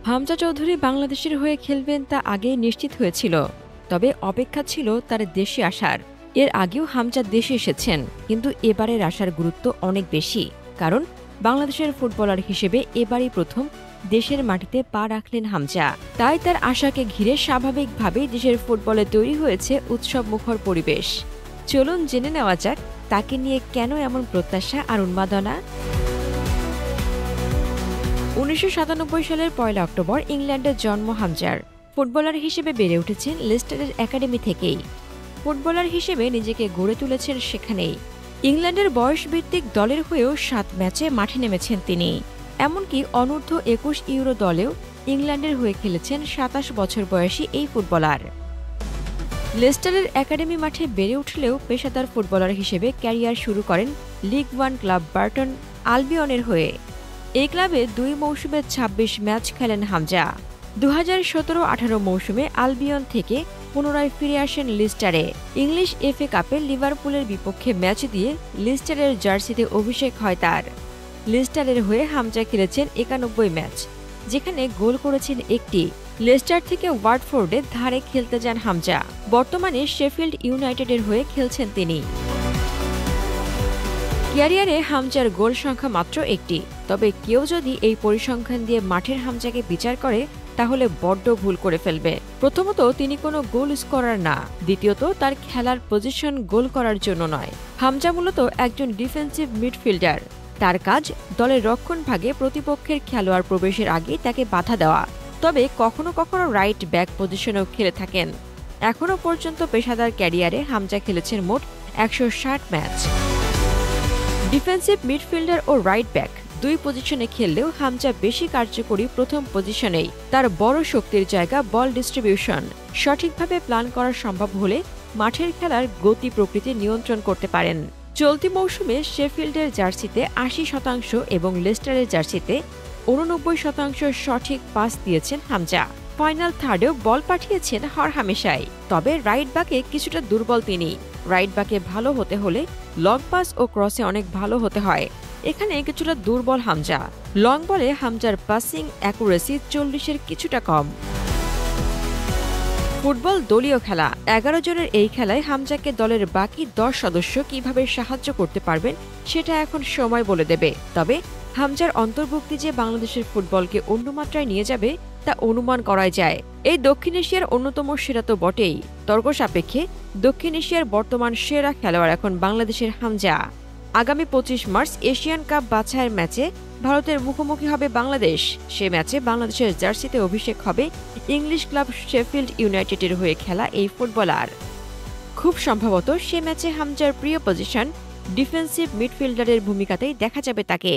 হামজা চৌধুরী বাংলাদেশের হয়ে খেলবেন তা আগেই নিশ্চিত হয়েছিল, তবে অপেক্ষা ছিল তার দেশে আসার। এর আগেও হামজা দেশে এসেছেন, কিন্তু এবারের আসার গুরুত্ব অনেক বেশি, কারণ বাংলাদেশের ফুটবলার হিসেবে এবারই প্রথম দেশের মাটিতে পা রাখলেন হামজা। তাই তার আশাকে ঘিরে স্বাভাবিকভাবেই দেশের ফুটবলে তৈরি হয়েছে উৎসবমুখর পরিবেশ। চলুন জেনে নেওয়া যাক তাকে নিয়ে কেন এমন প্রত্যাশা আর উন্মাদনা। ১৯৯৭ সালের ১ অক্টোবর ইংল্যান্ডে জন্ম হামজার। ফুটবলার হিসেবে বেড়ে উঠেছেন লেস্টারের একাডেমি থেকেই। ফুটবলার হিসেবে নিজেকে গড়ে তুলেছেন সেখানেই। ইংল্যান্ডের বয়সভিত্তিক দলের হয়েও ৭ ম্যাচে মাঠে নেমেছেন তিনি। এমনকি অনূর্ধ্ব ২১ ইউরো দলেও ইংল্যান্ডের হয়ে খেলেছেন ২৭ বছর বয়সী এই ফুটবলার। লেস্টারের একাডেমি মাঠে বেড়ে উঠলেও পেশাদার ফুটবলার হিসেবে ক্যারিয়ার শুরু করেন লিগ ওয়ান ক্লাব বার্টন আলবিয়নের হয়ে। এই ক্লাবে ২ মৌসুমে ২৬ ম্যাচ খেলেন হামজা। ২০১৭-১৮ মৌসুমে আলবিয়ন থেকে পুনরায় ফিরে আসেন লিস্টারে। ইংলিশ এফএ কাপে লিভারপুলের বিপক্ষে ম্যাচ দিয়ে লিস্টারের জার্সিতে অভিষেক হয় তার। লিস্টারের হয়ে হামজা খেলেছেন ৯১ ম্যাচ, যেখানে গোল করেছেন একটি। লেস্টার থেকে ওয়াটফোর্ডের ধারে খেলতে যান হামজা। বর্তমানে শেফিল্ড ইউনাইটেডের হয়ে খেলছেন তিনি। ক্যারিয়ারে হামজার গোল সংখ্যা মাত্র একটি, তবে কেউ যদি এই পরিসংখ্যান দিয়ে মাঠের হামজাকে বিচার করে তাহলে বড্ড ভুল করে ফেলবে। প্রথমত, তিনি কোনো গোল স্কোরার না। দ্বিতীয়ত, তার খেলার পজিশন গোল করার জন্য নয়। হামজা মূলত একজন ডিফেন্সিভ মিডফিল্ডার। তার কাজ দলের রক্ষণভাগে প্রতিপক্ষের খেলোয়াড় প্রবেশের আগে তাকে বাধা দেওয়া। তবে কখনো কখনো রাইট ব্যাক পজিশনেও খেলে থাকেন। এখনও পর্যন্ত পেশাদার ক্যারিয়ারে হামজা খেলেছেন মোট ১৬০ ম্যাচ। ডিফেন্সিভ মিডফিল্ডার ও রাইট ব্যাক ২ পজিশনে খেললেও হামজা বেশি কার্যকরী প্রথম পজিশনেই। তার বড় শক্তির জায়গা বল ডিস্ট্রিবিউশন। সঠিকভাবে প্ল্যান করা সম্ভব হলে মাঠের খেলার গতি প্রকৃতি নিয়ন্ত্রণ করতে পারেন। চলতি মৌসুমে শেফিল্ডের জার্সিতে ৮০% এবং লেস্টারের জার্সিতে ৮৯% সঠিক পাস দিয়েছেন হামজা। ফাইনাল থার্ডেও বল পাঠিয়েছেন হরহামেশাই। তবে রাইট ব্যাকে কিছুটা দুর্বল তিনি। রাইট ব্যাকে ভালো হতে হলে লং পাস ও ক্রসে অনেক ভালো হতে হয়। এখানে কিছুটা দুর্বল হামজা। লং বলে হামজার পাসিং অ্যাকুরেসি ৪০-এর কিছুটা কম। ফুটবল দলীয় খেলা। ১১ জনের এই খেলায় হামজাকে দলের বাকি ১০ সদস্য কিভাবে সাহায্য করতে পারবেন সেটা এখন সময় বলে দেবে। তবে হামজার অন্তর্ভুক্তি যে বাংলাদেশের ফুটবলকে অন্য মাত্রায় নিয়ে যাবে তা অনুমান করাই যায়। এই দক্ষিণ এশিয়ার অন্যতম সেরা তো বটেই। তর্ক সাপেক্ষে দক্ষিণ এশিয়ার বর্তমান সেরা খেলোয়াড় এখন বাংলাদেশের হামজা। আগামী ২৫ মার্চ এশিয়ান কাপ বাছাইয়ের ম্যাচে ভারতের মুখোমুখি হবে বাংলাদেশ। সে ম্যাচে বাংলাদেশের জার্সিতে অভিষেক হবে ইংলিশ ক্লাব শেফিল্ড ইউনাইটেডের হয়ে খেলা এই ফুটবলার। খুব সম্ভবত সে ম্যাচে হামজার প্রিয় পজিশন ডিফেন্সিভ মিডফিল্ডারের ভূমিকাতেই দেখা যাবে তাকে।